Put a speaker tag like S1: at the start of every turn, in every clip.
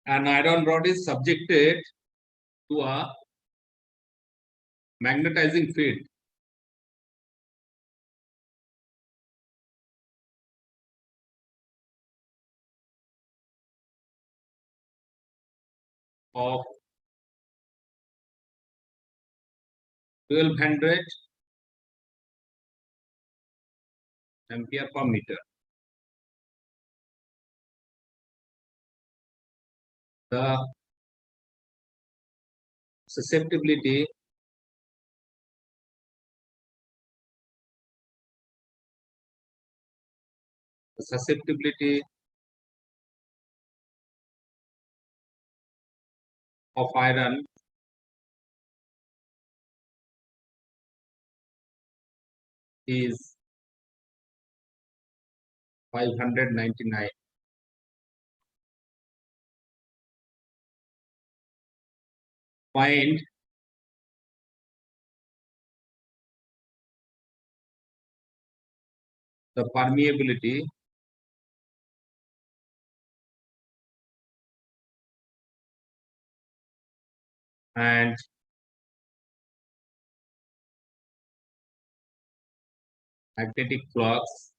S1: an iron rod is subjected to a magnetizing field of 1200 ampere per meter. The susceptibility of iron is 599. Find the permeability and magnetic flux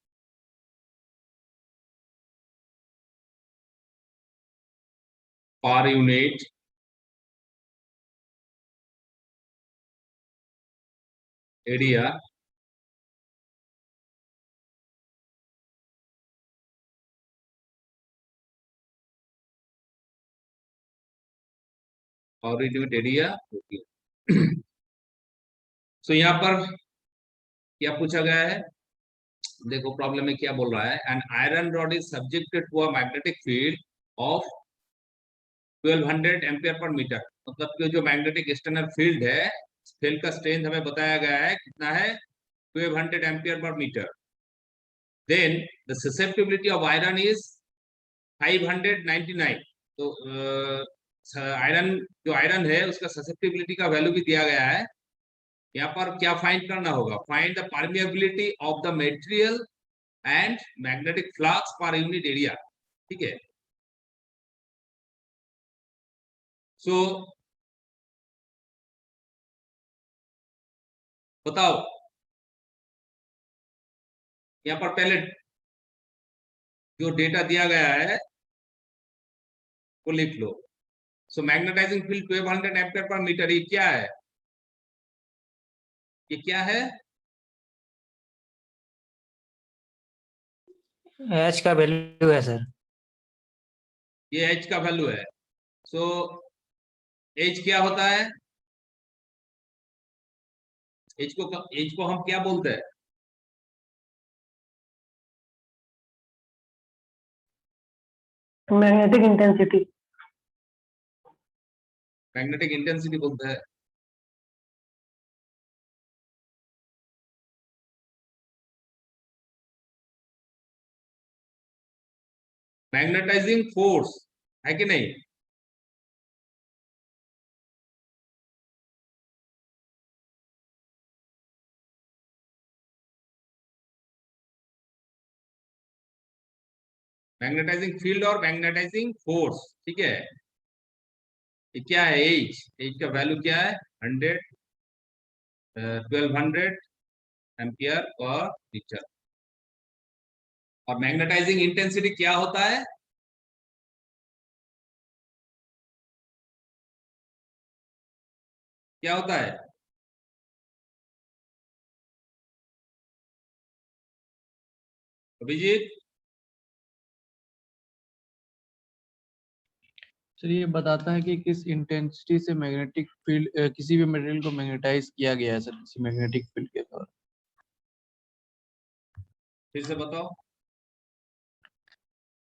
S1: per unit area और unit area होती है। सो यहाँ पर क्या पूछा गया है, देखो प्रॉब्लम में क्या बोल रहा है, an iron rod is subjected to a magnetic field of 1200 ampere per metre. मतलब कि जो मैग्नेटिक एक्सटर्नल फील्ड है, फील्ड का स्ट्रेंथ हमें बताया गया है कितना है, 1200 ampere per metre. Then the susceptibility of iron is 599। तो आयरन जो आयरन है उसका ससेप्टिबिलिटी का वैल्यू भी दिया गया है। यहाँ पर क्या फाइंड करना होगा, find the permeability of the material and magnetic flux per unit area. ठीक है, सो बताओ, यहाँ पर पहले जो डेटा दिया गया है वो लिख लो। सो magnetising field 1200 ampere per metre, ये क्या है, ये क्या है,
S2: एच का वैल्यू है सर,
S1: ये एच का वैल्यू है। सो एच क्या होता है, एच को हम क्या बोलते हैं,
S3: मैग्नेटिक इंटेंसिटी,
S1: मैग्नेटिक इंटेंसिटी बोलते हैं। मैग्नेटाइजिंग फोर्स है कि नहीं, मैग्नेटाइजिंग फील्ड और मैग्नेटाइजिंग फोर्स। ठीक है, ये क्या है, एच, एच का वैल्यू क्या है, 1200 एम्पियर पर मीटर। और मैग्नेटाइजिंग इंटेंसिटी क्या होता है, क्या होता है, अभिजीत?
S4: सर ये बताता है कि किस इंटेंसिटी से मैग्नेटिक फील्ड किसी भी मटेरियल को मैग्नेटाइज किया गया है सर, किसी मैग्नेटिक फील्ड के द्वारा।
S1: फिर से बताओ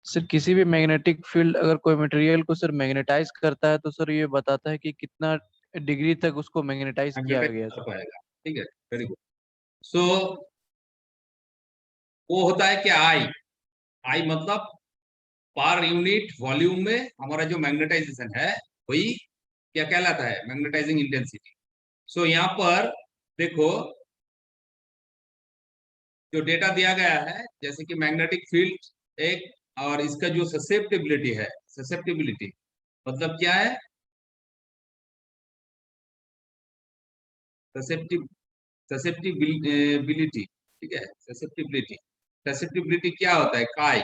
S4: सर किसी भी मैग्नेटिक फील्ड अगर कोई मटेरियल को सर मैग्नेटाइज करता है तो सर ये बताता है कि कितना डिग्री तक उसको मैग्नेटाइज किया गया
S1: कर
S4: सर।
S1: पाएगा। ठीक है, वेरी गुड। सो वो होता है क्या, आई, आई मतलब पर यूनिट वॉल्यूम में हमारा जो मैग्नेटाइजेशन है वही क्या कहलाता है, मैग्नेटाइजिंग इंटेंसिटी। सो यहाँ पर देखो जो डेटा दिया गया है, जैसे कि मैग्नेटिक फील्ड एक, और इसका जो ससेप्टिबिलिटी है, ससेप्टिबिलिटी मतलब क्या है? ससेप्टिबिलिटी, ठीक है, ससेप्टिबिलिटी। ससेप्टिबिलिटी क्या होता है? काई,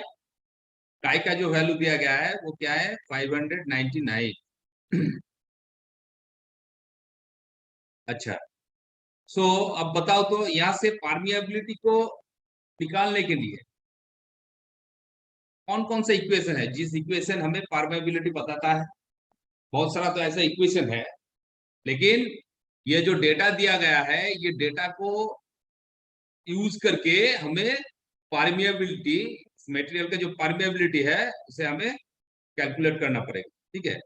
S1: काई का जो वैल्यू दिया गया है वो क्या है? 599। अच्छा, सो अब बताओ तो यहाँ से परमिएबिलिटी को निकालने के लिए कौन कौन सा इक्वेशन है जिस इक्वेशन हमें परमिएबिलिटी बताता है? बहुत सारा तो ऐसा इक्वेशन है, लेकिन ये जो डेटा दिया गया है ये डेटा को यूज करके हमें परमिएबिलिटी, मटेरियल का जो परमिएबिलिटी है उसे हमें कैलकुलेट करना पड़ेगा, ठीक है।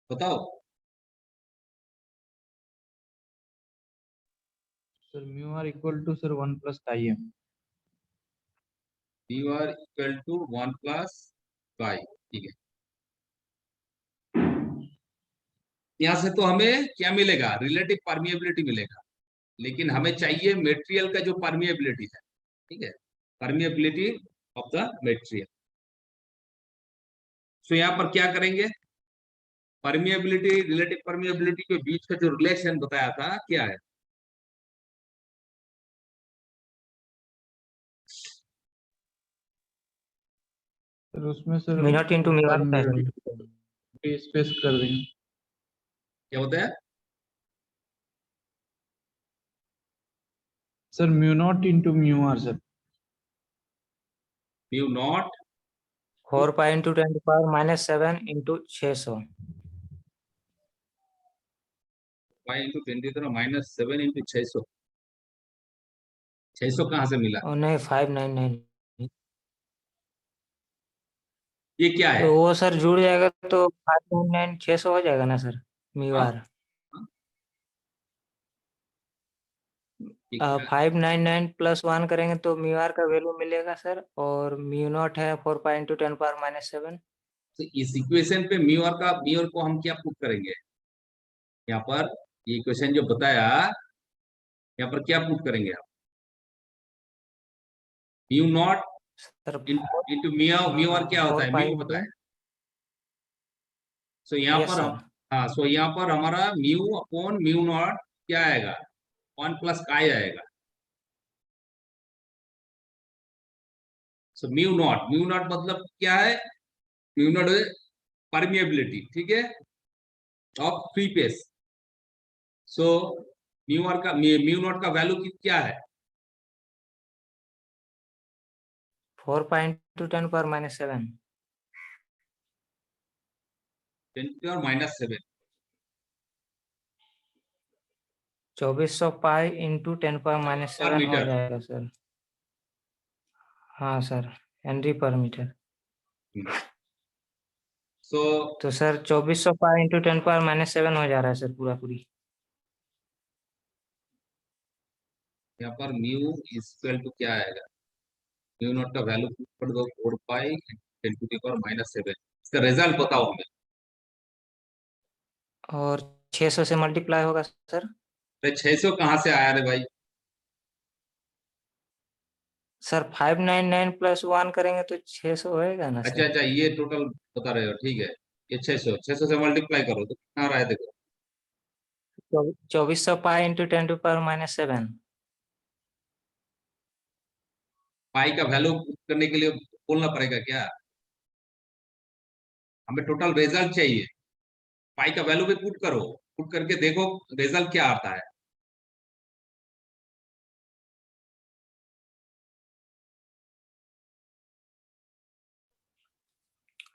S1: बताओ।
S4: Sir mu r equal to sir 1 plus I M.
S1: Mu r equal to 1 plus pi, ठीक है। यहाँ से तो हमें क्या मिलेगा? रिलेटिव परमिएबिलिटी मिलेगा, लेकिन हमें चाहिए मटेरियल का जो परमिएबिलिटी है, ठीक है, परमिएबिलिटी ऑफ द मटेरियल। सो यहाँ पर क्या करेंगे? परमिएबिलिटी, रिलेटिव परमिएबिलिटी के बीच का जो रिलेशन बताया था क्या है?
S4: सर उसमें sir
S2: mu not into mu r होता है सर।
S4: स्पेस कर देंगे।
S1: क्या होता है?
S4: Sir mu not into mu r sir.
S1: Mu not
S2: 4 pi into 10⁻⁻7 into 600।
S1: Pi into 10⁻⁻7 into 600। 600 कहाँ से मिला?
S2: और नहीं 599।
S1: ये क्या है?
S2: तो वो सर जुड़ जाएगा तो 599 600 हो जाएगा ना सर, म्यू
S1: हाँ,
S2: आर।
S1: हाँ, ये क्या?
S2: 599 प्लस 1 करेंगे तो म्यू आर का वैल्यू मिलेगा सर, और म्यू नॉट है 4 पाई इंटू 10⁻⁻7।
S1: तो इस इक्वेशन पे म्यू आर को हम क्या प्रूव करेंगे? यहाँ पर ये इक्वेशन जो बताया, यहाँ पर क्या प्रूव करेंगे आप? Mu not
S2: sir
S1: into mu r क्या होता
S2: 4
S1: है?
S2: पाई
S1: म्यू होता
S2: इंटू,
S1: है। सो यहाँ
S2: यस
S1: पर हम,
S2: सर।
S1: हाँ, सो यहाँ पर हमारा म्यू अपॉन म्यू नॉट क्या आएगा? 1 प्लस काई आएगा। सो म्यू नॉट मतलब क्या है? म्यू नॉट परमिएबिलिटी, ठीक है, of free space. So mu are का, म्यू नॉट का वैल्यू क्या है?
S2: 4 पाई इंटू 10⁻⁻7।
S1: 10⁻⁻7।
S2: 2400 पाई इंटू
S1: पर
S2: 10⁻⁻7 हो
S1: मीटर।
S2: जाएगा सर। हाँ सर, हेनरी पर मीटर।
S1: सो
S2: तो सर 2400 पाई इंटू 10⁻⁻7 हो जा रहा है सर पूरा पूरी।
S1: यहाँ पर म्यू इक्वल टू क्या आएगा? म्यू नॉट का वैल्यू कर दो, 4 पाई 10⁻⁻7। इसका रिजल्ट बताओ हमें।
S2: और 600 से मल्टीप्लाई होगा सर।
S1: अरे 600 कहाँ से आया रे भाई?
S2: सर 599 प्लस 1 करेंगे तो 600 होएगा ना
S1: अच्छा
S2: सर।
S1: अच्छा, ये टोटल बता रहे हो, ठीक है। ये 600 से मल्टीप्लाई करो तो कितना आ रहा है? देखो,
S2: 2400 पाई इंटू 10⁻⁻7।
S1: पाई का वैल्यू करने के लिए बोलना पड़ेगा क्या? हमें टोटल रिजल्ट चाहिए। पाई का वैल्यू भी पुट करो, पुट करके देखो रिजल्ट क्या आता है।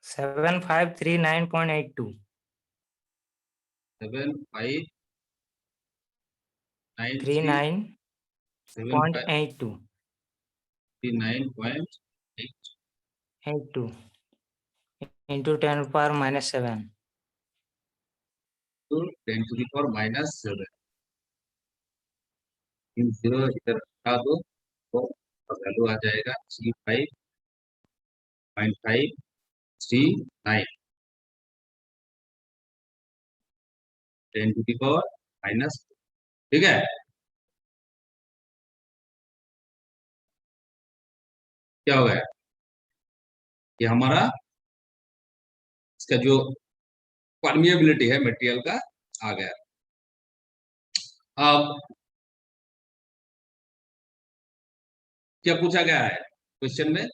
S2: 7539.82।
S1: 7593
S2: 39.82।
S1: 79.8
S2: 82 इंटू 10⁻⁻7।
S1: to 10⁻⁻7। इन जीरो इधर हटा दो तो वैल्यू आ जाएगा 35.539। 10⁻⁻, ठीक है। क्या हो गया, ये हमारा इसका जो परमिएबिलिटी है मटेरियल का आ गया। अब क्या पूछा गया है क्वेश्चन में,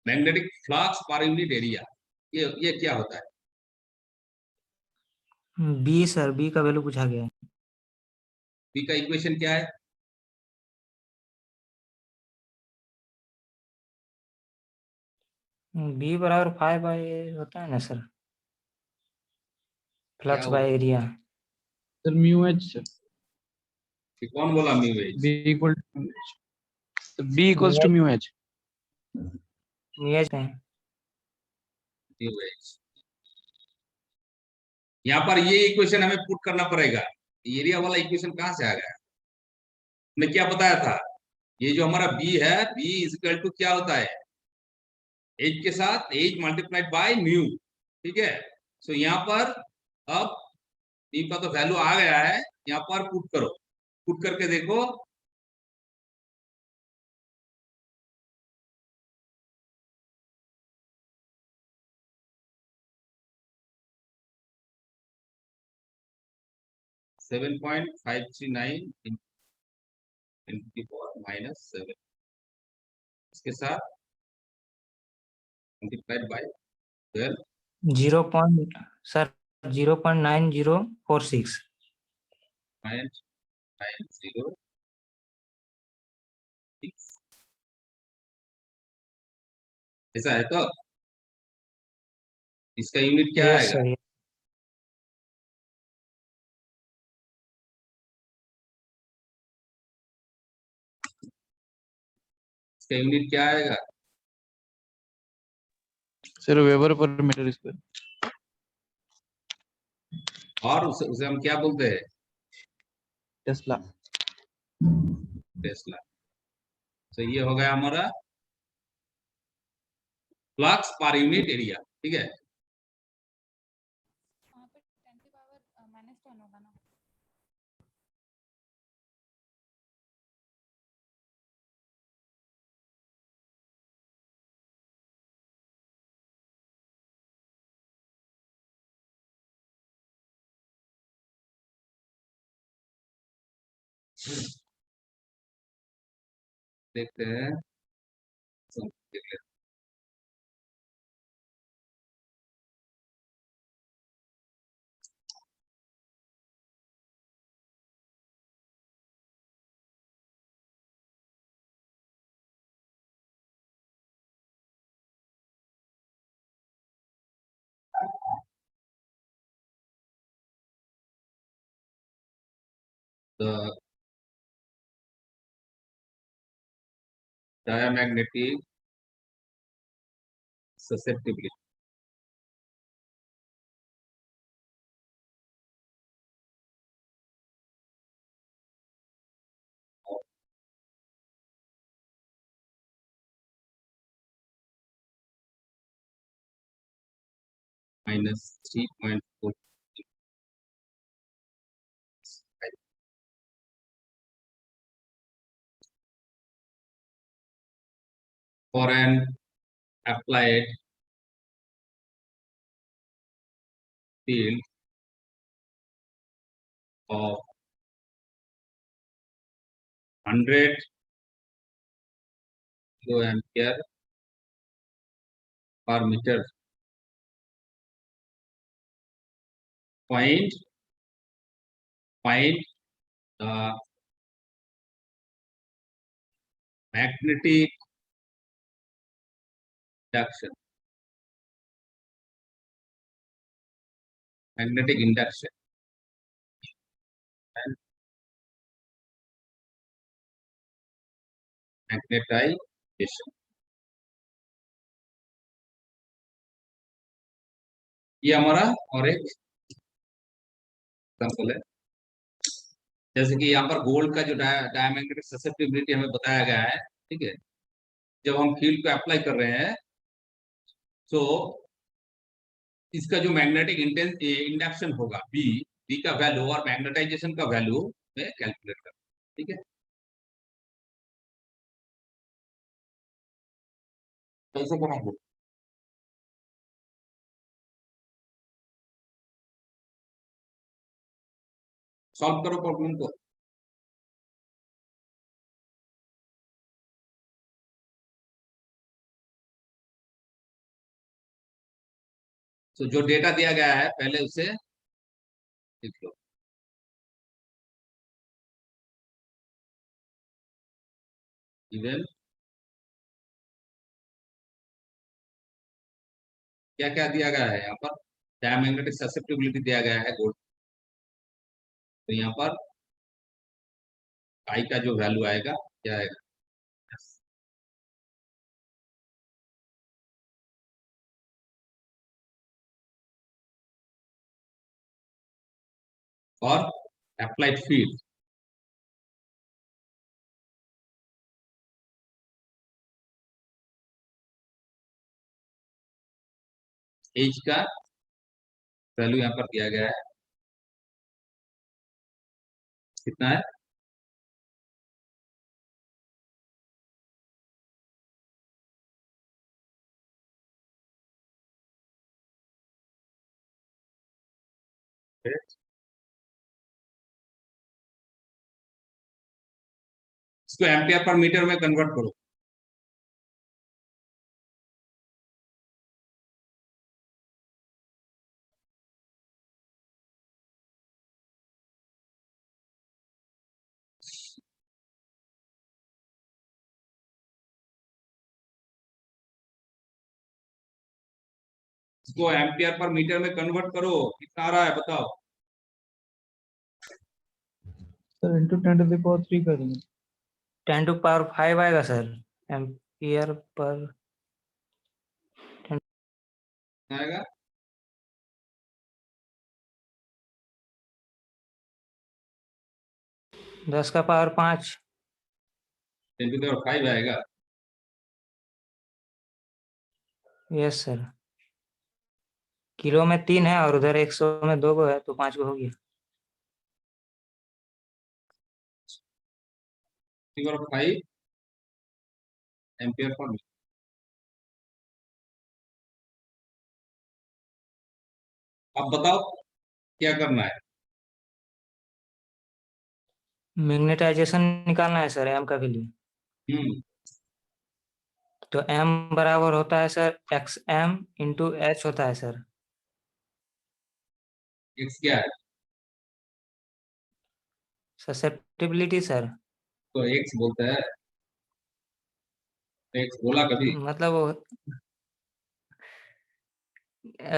S1: magnetic flux per unit area, ये क्या होता है?
S2: बी सर, बी का वैल्यू पूछा गया है।
S1: बी का इक्वेशन क्या है?
S2: बी बराबर 5/A होता है ना सर, फ्लक्स
S1: हुआ?
S2: By area.
S4: Sir mu H sir,
S1: कि कौन बोला mu H?
S4: B equal to B equals to mu H.
S2: Mu है।
S1: म्यू एच, यहाँ पर ये इक्वेशन हमें पुट करना पड़ेगा। एरिया वाला इक्वेशन कहाँ से आ गया? मैं क्या बताया था, ये जो हमारा बी है, बी इज इक्वल टू क्या होता है, एच के साथ एच मल्टीप्लाइड बाय म्यू, ठीक है। सो यहाँ पर अब बी का तो वैल्यू आ गया है, यहाँ पर पुट करो, पुट करके देखो। $7.539 -7 इसके साथ मल्टीप्लाइड बाय 12
S2: सर 0.9046।
S1: 996 ऐसा है तो इसका यूनिट क्या
S2: यस
S1: आएगा?
S2: सर।
S1: इसका यूनिट क्या आएगा?
S4: Sir weber per metre square.
S1: और उसे हम क्या बोलते हैं?
S4: टेस्ला।
S1: टेस्ला। तो ये हो गया हमारा फ्लक्स पर यूनिट एरिया, ठीक है।
S3: वहाँ पे 10 की पावर -10 होगा ना।
S1: देखते हैं। The diamagnetic susceptibility of -3.4 for an applied field of 100 kiloampere per meter, find the magnetic induction, magnetic induction and magnetization। ये हमारा और एक एग्जाम्पल है, जैसे कि यहाँ पर गोल्ड का जो डायमैग्नेटिक ससेप्टिबिलिटी हमें बताया गया है, ठीक है। जब हम फील्ड को अप्लाई कर रहे हैं तो इसका जो मैग्नेटिक इंडक्शन होगा बी, बी का वैल्यू और मैग्नेटाइजेशन का वैल्यू में कैलकुलेट करना, ठीक है। कैसे करेंगे? सॉल्व करो प्रॉब्लम को। तो जो डेटा दिया गया है पहले उसे लिख लो। इवन क्या क्या दिया गया है यहाँ पर? डायमैग्नेटिक ससेप्टिबिलिटी दिया गया है गोल्ड। तो यहाँ पर आई का जो वैल्यू आएगा क्या आएगा? और अप्लाइड फील्ड एज का वैल्यू यहाँ पर दिया गया है, कितना है? इसको एम्पियर पर मीटर में कन्वर्ट करो। इसको एम्पियर पर मीटर में कन्वर्ट करो, कितना आ रहा है बताओ?
S4: सर इंटू 10⁻³ करेंगे।
S2: 10⁵ आएगा सर, एम्पियर पर
S1: आएगा
S2: 10⁵10⁵
S1: आएगा।
S2: Yes sir. किलो में 3 है और उधर 100 में 2 गो है, तो 5 गो हो गया।
S1: 10⁵ एम्पियर पर मीटर। अब बताओ क्या करना है?
S2: मैग्नेटाइजेशन निकालना है सर, एम का वैल्यू। तो एम बराबर होता है सर XM इंटू H होता है सर।
S1: एक्स क्या है?
S2: Susceptibility sir.
S1: तो एक्स बोलता है, एक्स बोला कभी?
S2: मतलब वो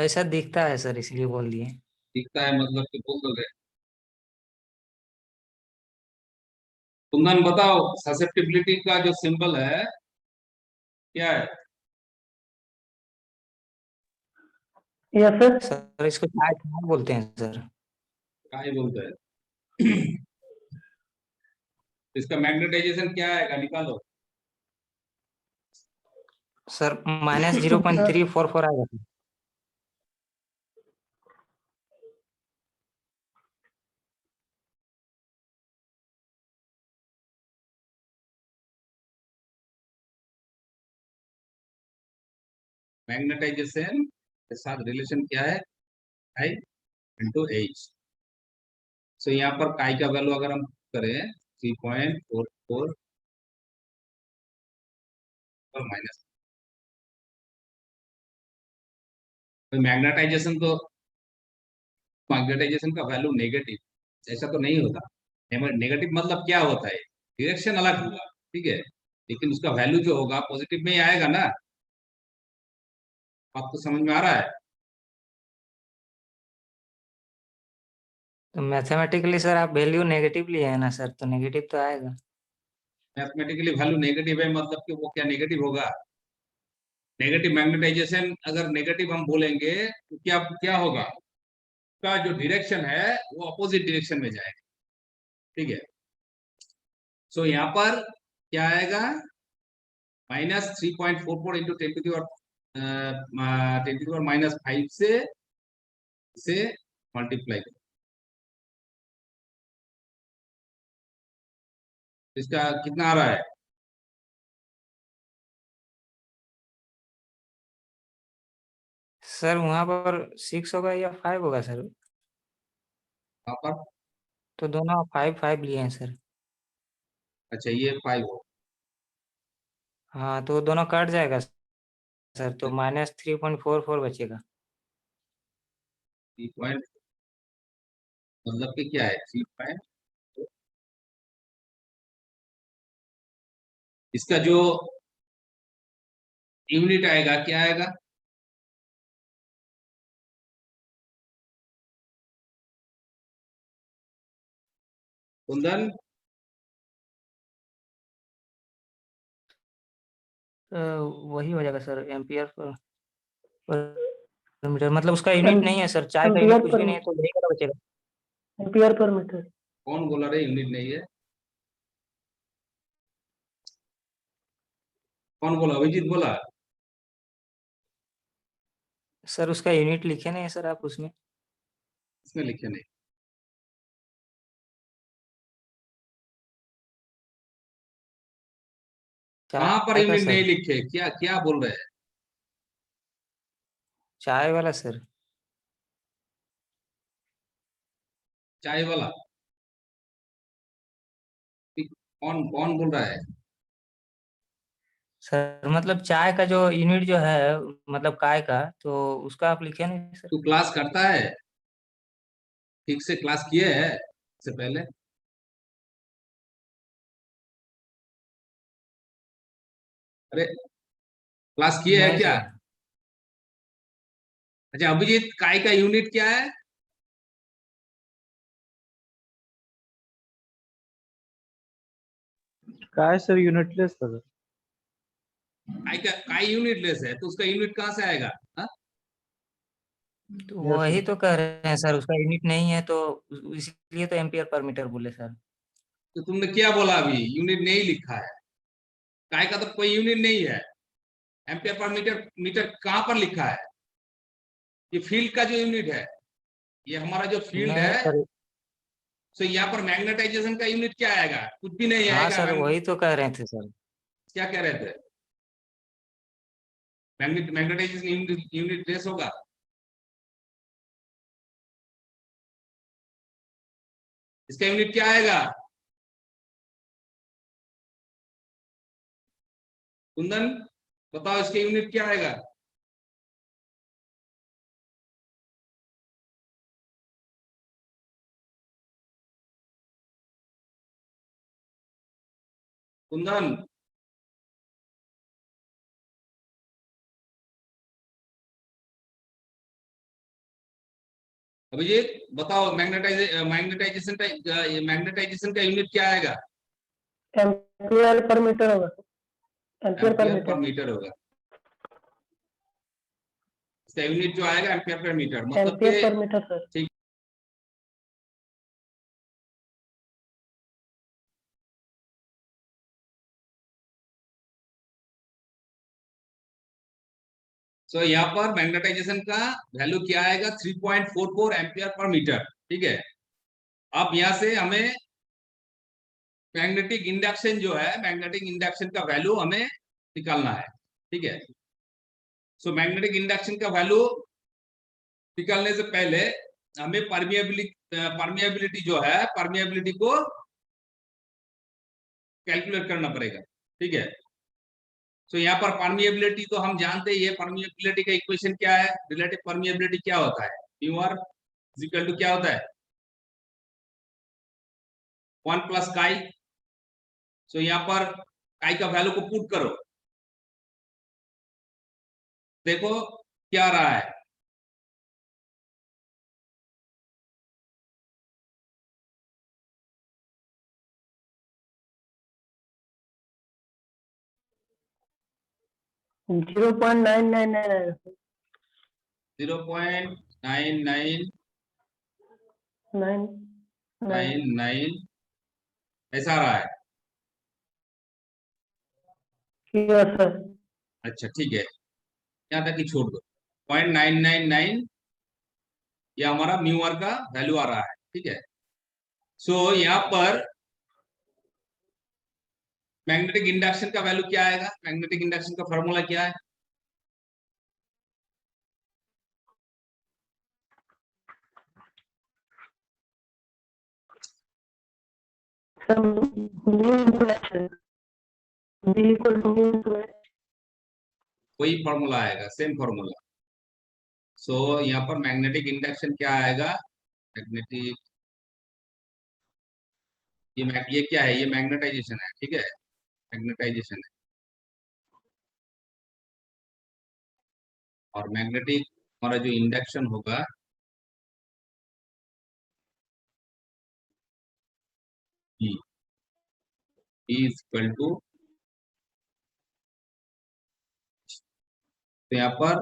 S2: ऐसा दिखता है सर, इसलिए बोल दिए।
S1: दिखता है मतलब कि बोल दोगे? कुंदन बताओ, ससेप्टिबिलिटी का जो सिंबल है क्या है?
S2: Yes sir. सर इसको काय बोलते हैं सर।
S1: काय बोलता है? इसका मैग्नेटाइजेशन क्या आएगा, निकालो।
S2: सर -0.344 आएगा सर।
S1: मैग्नेटाइजेशन के साथ रिलेशन क्या है? आई इंटू एच। सो यहाँ पर काई का वैल्यू अगर हम करें 3.44 और माइनस, तो मैग्नेटाइजेशन का वैल्यू नेगेटिव ऐसा तो नहीं होता। नेगेटिव मतलब क्या होता है? डायरेक्शन अलग होगा, ठीक है, लेकिन उसका वैल्यू जो होगा पॉजिटिव में ही आएगा ना। आपको समझ में आ रहा है?
S2: तो मैथमेटिकली सर आप वैल्यू नेगेटिव लिए है ना सर, तो नेगेटिव तो आएगा।
S1: मैथमेटिकली वैल्यू नेगेटिव है मतलब कि वो क्या नेगेटिव होगा? नेगेटिव मैग्नेटाइजेशन अगर नेगेटिव हम बोलेंगे तो क्या क्या होगा? का जो डायरेक्शन है वो अपोजिट डायरेक्शन में जाएगा, ठीक है। सो यहाँ पर क्या आएगा? -3.44 इंटू 10⁻⁻5 से मल्टीप्लाई करो। इसका कितना आ रहा है?
S2: सर वहाँ पर 6 होगा या 5 होगा सर?
S1: यहाँ पर
S2: तो दोनों 5 लिए हैं सर।
S1: अच्छा ये 5 हो,
S2: हाँ, तो दोनों कट जाएगा सर, तो -3.44 बचेगा।
S1: 3 पॉइंट मतलब कि क्या है 3 पॉइंट, इसका जो यूनिट आएगा क्या आएगा? कुंदन
S2: वही हो जाएगा सर, एम्पियर पर मीटर, मतलब उसका यूनिट नहीं है सर, चाय का यूनिट कुछ भी नहीं है, तो यही वाला बचेगा।
S5: Ampere per metre.
S1: कौन बोला रे यूनिट नहीं है? कौन बोला? अभिजीत बोला?
S2: सर उसका यूनिट लिखे नहीं है सर आप उसमें?
S1: इसमें लिखे नहीं। कहाँ पर
S2: चाय का
S1: यूनिट नहीं
S2: सर,
S1: लिखे? क्या क्या बोल रहे हैं?
S2: चाय वाला सर।
S1: चाय वाला? कौन कौन बोल रहा है?
S2: सर मतलब चाय का जो यूनिट जो है, मतलब काय का, तो उसका आप लिखे नहीं सर?
S1: तू क्लास करता है? ठीक से क्लास किए है इससे पहले? अरे क्लास किए है
S2: नहीं
S1: क्या?
S2: सर।
S1: अच्छा अभिजीत, काय का यूनिट क्या है?
S4: काय सर यूनिटलेस था सर।
S1: काय यूनिटलेस है तो उसका यूनिट कहाँ से आएगा? हाँ?
S2: तो
S4: यस
S2: वही
S4: सर।
S2: तो कह रहे हैं सर, उसका यूनिट नहीं है, तो इसलिए तो एम्पियर पर मीटर बोले सर।
S1: तो तुमने क्या बोला अभी? यूनिट नहीं लिखा है। काय का तो कोई यूनिट नहीं है। एम्पियर पर मीटर, मीटर कहाँ पर लिखा है? ये फील्ड का जो यूनिट है, ये हमारा जो फील्ड
S2: नहीं
S1: है,
S2: सर।
S1: तो यहाँ पर मैग्नेटाइजेशन का यूनिट क्या आएगा? कुछ भी नहीं
S2: हाँ
S1: आएगा।
S2: सर, वही तो कह रहे थे सर।
S1: क्या कह रहे थे? मैग्नेटाइजेशन यूनिट लेस होगा। इसका यूनिट क्या आएगा? कुंदन बताओ इसके यूनिट क्या आएगा? कुंदन अभिजीत बताओ, मैग्नेटाइजेशन का यूनिट क्या आएगा?
S5: एम्पियर पर मीटर होगा। Ampere per
S1: ampere per
S5: metre.
S1: Metre होगा। इसका यूनिट जो आएगा एम्पियर पर मीटर, मतलब
S5: एम्पियर पर
S1: कि
S5: मीटर सर।
S1: ठीक। सो यहाँ पर मैग्नेटाइजेशन का वैल्यू क्या आएगा? 3.44 एम्पियर पर मीटर। ठीक है, अब यहाँ से हमें मैग्नेटिक इंडक्शन जो है, मैग्नेटिक इंडक्शन का वैल्यू हमें निकालना है। ठीक है, सो मैग्नेटिक इंडक्शन का वैल्यू निकालने से पहले हमें परमिएबिलिटी जो है, परमिएबिलिटी को कैलकुलेट करना पड़ेगा। ठीक है, सो यहाँ पर परमिएबिलिटी तो हम जानते ही है। परमिएबिलिटी का इक्वेशन क्या है? रिलेटिव परमिएबिलिटी क्या होता है? Mu r is equal to क्या होता है? 1 प्लस काई। सो यहाँ पर काई का वैल्यू को पुट करो, देखो क्या आ रहा है।
S5: जीरो पॉइंट 999
S1: 0.9999 ऐसा आ रहा है।
S5: सर।
S1: अच्छा ठीक है, यहाँ तक ही छोड़ दो। 0.999 ये हमारा म्यू आर का वैल्यू आ रहा है। ठीक है, सो यहाँ पर मैग्नेटिक इंडक्शन का वैल्यू क्या आएगा? मैग्नेटिक इंडक्शन का फॉर्मूला क्या है?
S5: सर म्यू इनटू एच है, B equal to mu into H.
S1: वही फॉर्मूला आएगा, सेम फॉर्मूला। सो यहाँ पर मैग्नेटिक इंडक्शन क्या आएगा, मैग्नेटिक, ये क्या है, ये मैग्नेटाइजेशन है, ठीक है, मैग्नेटाइजेशन है। और मैग्नेटिक हमारा जो इंडक्शन होगा E इज इक्वल टू, तो यहाँ पर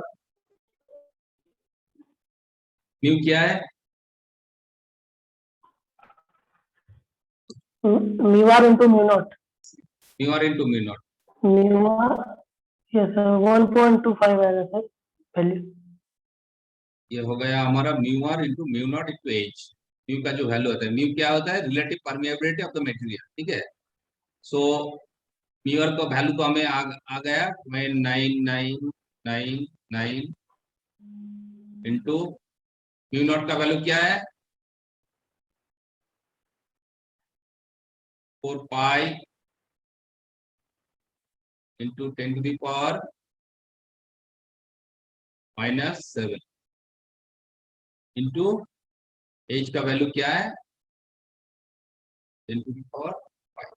S1: म्यू क्या है,
S5: mu r into mu not.
S1: Mu r into mu not.
S5: Mu r, yes sir 1.25 आएगा सर वैल्यू।
S1: ये हो गया हमारा mu r into mu not into H. Mu का जो वैल्यू होता है, म्यू क्या होता है, relative permeability of the material, ठीक है। सो म्यू आर का वैल्यू तो हमें आ गया 9999 इंटू म्यू नॉट का वैल्यू क्या है 4 pi into 10 to the power -7 into H का वैल्यू क्या है 10 टू द पावर 5।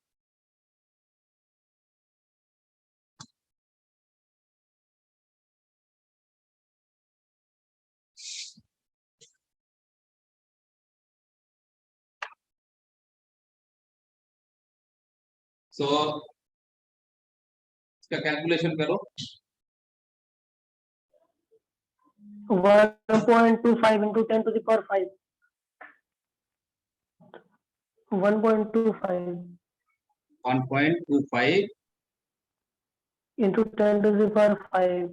S1: सो इसका कैलकुलेशन करो।
S5: 1.25 into 10 to the power 5. 1.25
S1: 1.25
S5: into 10 to the power 5.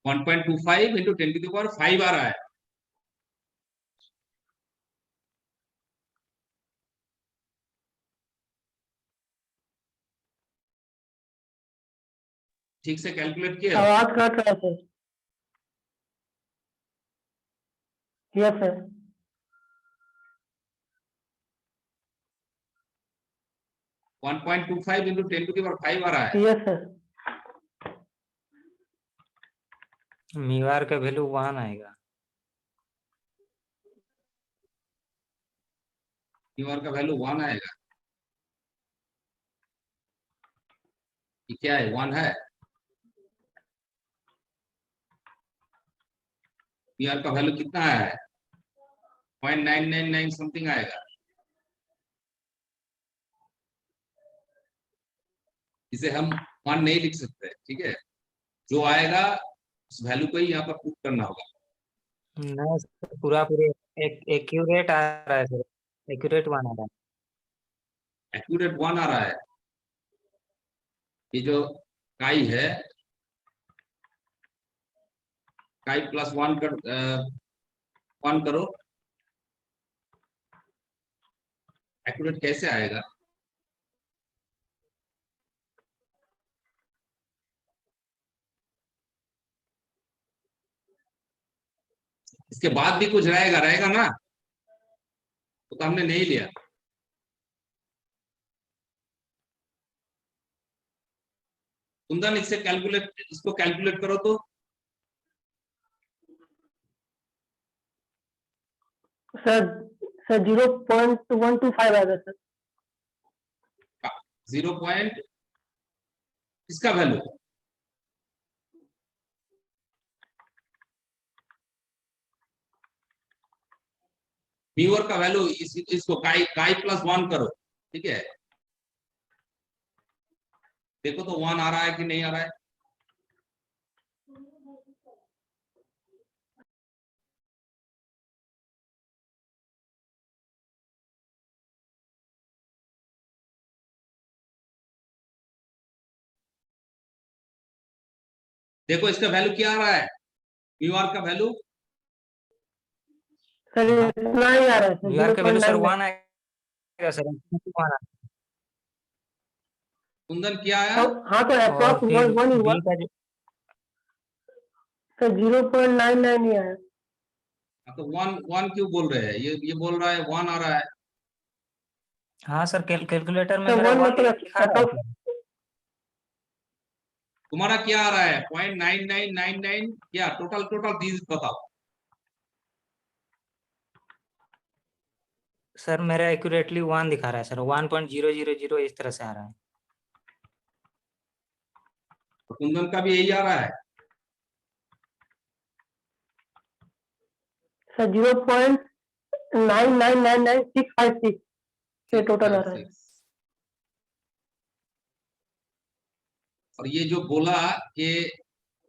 S1: 1.25 into 10 to the power 5 आ रहा है। ठीक से कैलकुलेट किया हो?
S5: आवाज कट रहा है sir. Yes sir.
S1: 1.25 into 10 to the power 5 आ रहा है।
S5: Yes sir.
S2: म्यू आर का वैल्यू 1 आएगा।
S1: म्यू आर का वैल्यू 1 आएगा। ये क्या है, 1 है। म्यू आर का वैल्यू कितना आया है 0.999 समथिंग आएगा। इसे हम 1 नहीं लिख सकते, ठीक है, जो आएगा उस वैल्यू को ही यहाँ पर पुट करना होगा।
S2: नहीं सर, पूरा पूरे एक्यूरेट आ रहा है सर, एक्यूरेट 1 आ रहा है।
S1: एक्यूरेट 1 आ रहा है। ये जो काई है, काई प्लस 1 कर 1 करो, एक्यूरेट कैसे आएगा? इसके बाद भी कुछ रहेगा, रहेगा ना, तो हमने नहीं लिया। कुंदन इससे कैलकुलेट, इसको कैलकुलेट करो तो।
S5: सर 0.125 आएगा सर।
S1: 0 पॉइंट इसका वैल्यू म्यूअर का वैल्यू इसको काई प्लस 1 करो, ठीक है, देखो तो 1 आ रहा है कि नहीं आ रहा है। देखो इसका वैल्यू क्या आ रहा है, म्यू आर का वैल्यू
S5: सर इतना ही आ रहा है
S2: म्यू आर का वैल्यू सर
S5: 0.99।
S2: 1 आएगा सर, 1 आएगा।
S1: कुंदन क्या आया?
S5: हाँ तो
S2: और
S5: अप्रॉक्स
S2: फिर
S5: 1 ही हुआ
S2: बी का जो
S5: सर, 0.99 ही आया।
S1: तो वन वन क्यों बोल रहे हैं? ये बोल रहा है वन आ रहा है।
S2: हाँ सर, कैलकुलेटर में
S5: तो
S2: मेरा
S5: वन
S2: वन
S5: मतलब
S2: लिखा रहा है।
S1: तुम्हारा क्या आ रहा है? 0.9999 क्या टोटल टोटल दीज बताओ।
S2: सर मेरा एक्यूरेटली 1 दिखा रहा है सर, 1.000 इस तरह से आ रहा है।
S1: तो कुंदन का भी यही आ रहा है।
S5: सर 0.9999656 ये टोटल आ रहा है।
S1: 656। और ये जो बोला कि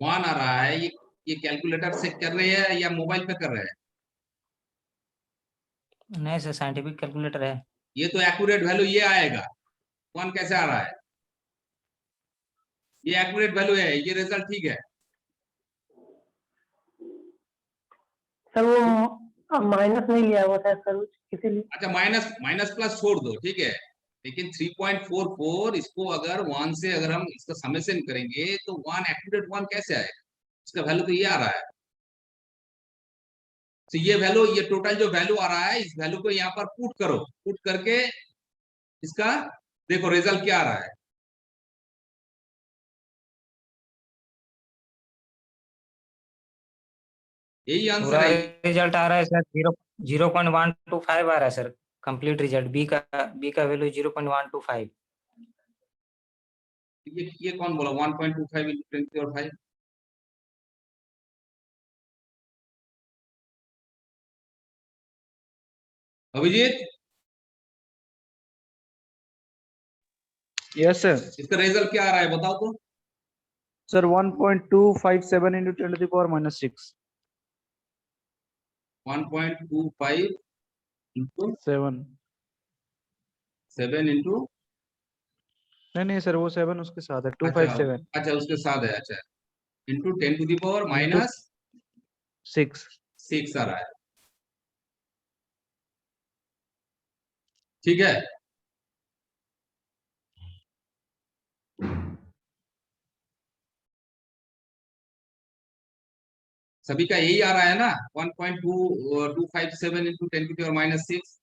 S1: वन आ रहा है, ये कैलकुलेटर से कर रहे हैं या मोबाइल पे कर रहे हैं?
S2: नहीं सर, साइंटिफिक कैलकुलेटर है।
S1: ये तो एक्यूरेट वैल्यू ये आएगा, वन कैसे आ रहा है? ये एक्यूरेट वैल्यू है, ये रिजल्ट ठीक है।
S5: सर वो माइनस नहीं लिया हुआ था सर, इसीलिए।
S1: अच्छा, माइनस माइनस प्लस छोड़ दो, ठीक है। लेकिन 3.44 इसको अगर वन से अगर हम इसका समेशन करेंगे तो वन एक्यूरेट वन कैसे आएगा? इसका वैल्यू तो ये आ रहा है। तो ये वैल्यू, ये टोटल जो वैल्यू आ रहा है, इस वैल्यू को यहाँ पर पुट करो, पुट करके इसका देखो रिजल्ट क्या आ रहा है। यही आंसर
S2: पूरा
S1: है।
S2: रिजल्ट आ रहा है सर, 0.125 आ रहा है सर, कंप्लीट रिजल्ट। बी का वैल्यू 0.125।
S1: ये कौन बोला 1.25 into 10 to 5? Abhijit,
S6: yes sir.
S1: इसका रिजल्ट क्या आ रहा है बताओ तो।
S6: Sir 1.257 into 10 to the power minus 6
S1: 1.25 into
S6: 7
S1: 7 into
S6: नहीं सर, वो 7 उसके साथ है, 257
S1: अच्छा उसके साथ है, अच्छा into 10 to the power minus
S6: 6
S1: 6 आ रहा है, ठीक है। सभी का यही आ रहा है ना, 1.257 into 10 to the power minus 6।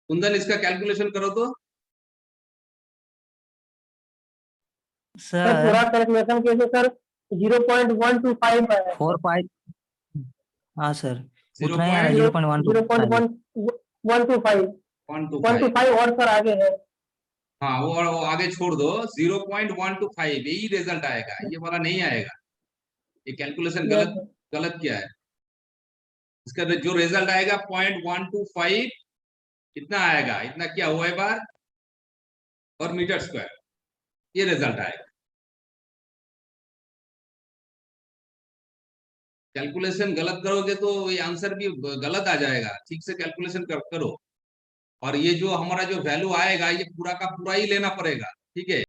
S1: Kundan इसका कैलकुलेशन करो तो।
S5: सर
S2: सर
S5: पूरा कैलकुलेशन किए तो सर 0.125 आया।
S2: 4.5। हाँ सर,
S1: 0.
S2: उतना ही आ रहा है, 0.125।
S5: 125 125 और सर आगे है।
S1: हाँ वो आगे छोड़ दो, 0.125 यही रिजल्ट आएगा, ये वाला नहीं आएगा। ये कैलकुलेशन गलत गलत किया है। इसका जो रिजल्ट आएगा 0.125 इतना आएगा, इतना क्या हुआ है बार और मीटर स्क्वायर, ये रिजल्ट आएगा। कैलकुलेशन गलत करोगे तो ये आंसर भी गलत आ जाएगा, ठीक से कैलकुलेशन करो। और ये जो हमारा जो वैल्यू आएगा ये पूरा का पूरा ही लेना पड़ेगा, ठीक है।